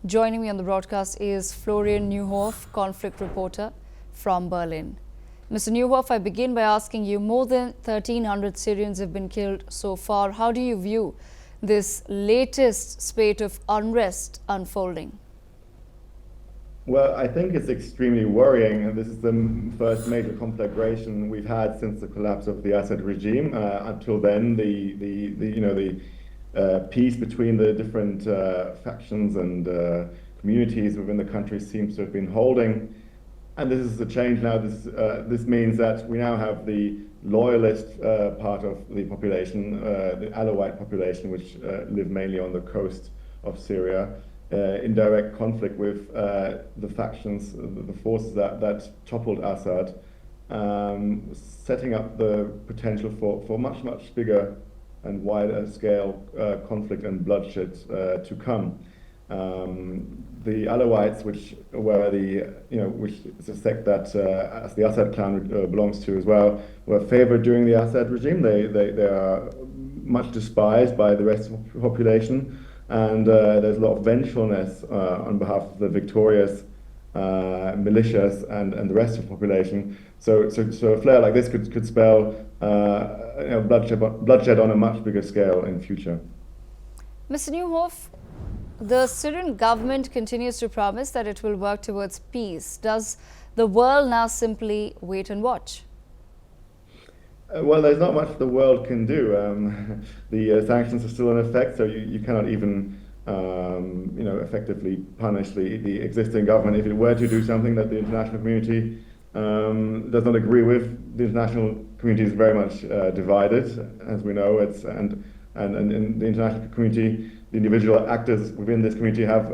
Joining me on the broadcast is Florian Neuhoff, conflict reporter from Berlin. Mr. Neuhoff, I begin by asking you, more than 1,300 Syrians have been killed so far. How do you view this latest spate of unrest unfolding? Well, I think it's extremely worrying. This is the first major conflagration we've had since the collapse of the Assad regime. Until then, the peace between the different factions and communities within the country seems to have been holding. And this is a change now. This means that we now have the loyalist part of the population, the Alawite population, which live mainly on the coast of Syria, in direct conflict with the factions, the forces that toppled Assad, setting up the potential for much bigger and wider scale conflict and bloodshed to come. The Alawites, which is a sect that as the Assad clan belongs to as well, were favored during the Assad regime. They are much despised by the rest of the population. And there's a lot of vengefulness on behalf of the victorious militias and the rest of the population. So a flare like this could spell bloodshed on a much bigger scale in future. Mr. Neuhoff, the Syrian government continues to promise that it will work towards peace. Does the world now simply wait and watch? Well, there's not much the world can do. The sanctions are still in effect, so you cannot even, effectively punish the existing government if it were to do something that the international community does not agree with. The international community is very much divided, as we know. And in the international community, the individual actors within this community have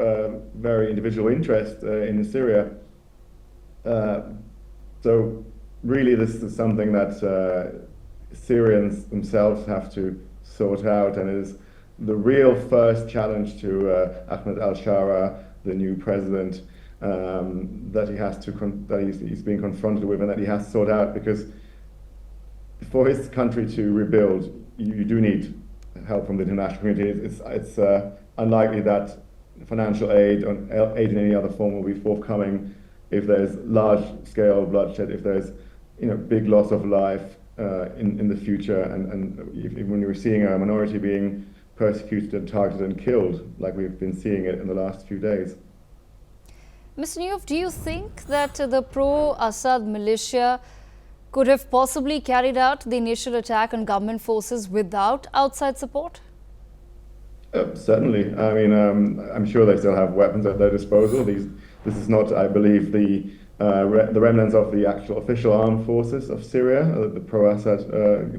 very individual interest in Syria. So really, this is something that Syrians themselves have to sort out, and it is the real first challenge to Ahmed al-Shara, the new president, that he's being confronted with and that he has to sort out, because for his country to rebuild, you do need help from the international community. It's unlikely that financial aid or aid in any other form will be forthcoming if there's large-scale bloodshed, if there's big loss of life in the future, and when we're seeing a minority being persecuted and targeted and killed, like we've been seeing it in the last few days. Mr. Neuhoff, do you think that the pro-Assad militia could have possibly carried out the initial attack on government forces without outside support? Certainly. I mean, I'm sure they still have weapons at their disposal. This is not, I believe, the remnants of the actual official armed forces of Syria, the pro-Assad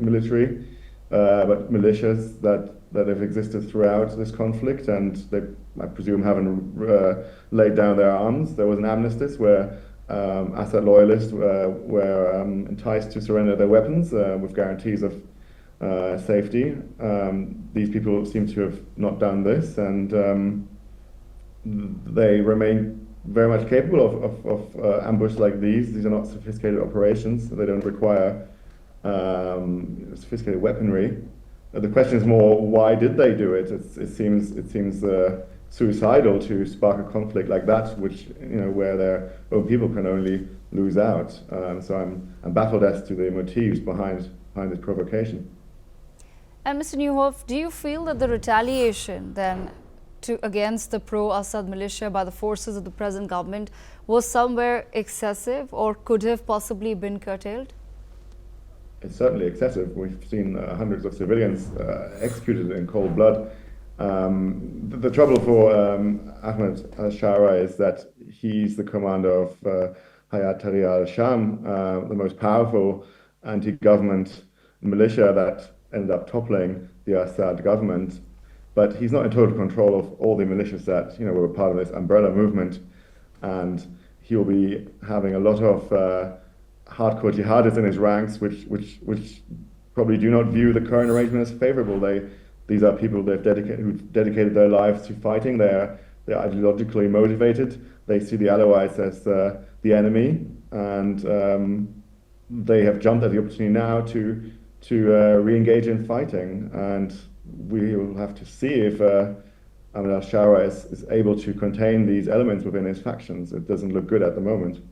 military, but militias that have existed throughout this conflict, and they, I presume, haven't laid down their arms. There was an armistice where Assad loyalists were enticed to surrender their weapons with guarantees of safety. These people seem to have not done this, and they remain very much capable of ambush like these. These are not sophisticated operations. They don't require sophisticated weaponry. The question is more, why did they do it? It seems suicidal to spark a conflict like that, which where their own people can only lose out. So I'm baffled as to the motives behind this provocation. And Mr. Neuhoff, do you feel that the retaliation then against the pro-Assad militia by the forces of the present government was somewhere excessive, or could have possibly been curtailed? It's certainly excessive. We've seen hundreds of civilians executed in cold blood. The trouble for Ahmed al-Shara is that he's the commander of Hayat Tahrir al-Sham, the most powerful anti-government militia that ended up toppling the Assad government. But he's not in total control of all the militias that were part of this umbrella movement, and he will be having a lot of hardcore jihadists in his ranks, which probably do not view the current arrangement as favorable. These are people who've dedicated their lives to fighting. They're ideologically motivated. They see the Alawites as the enemy, and they have jumped at the opportunity now to re-engage in fighting. And we will have to see if al-Shara is able to contain these elements within his factions. It doesn't look good at the moment.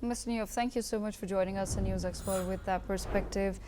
Mr. Newhoff, thank you so much for joining us on NewsX World with that perspective.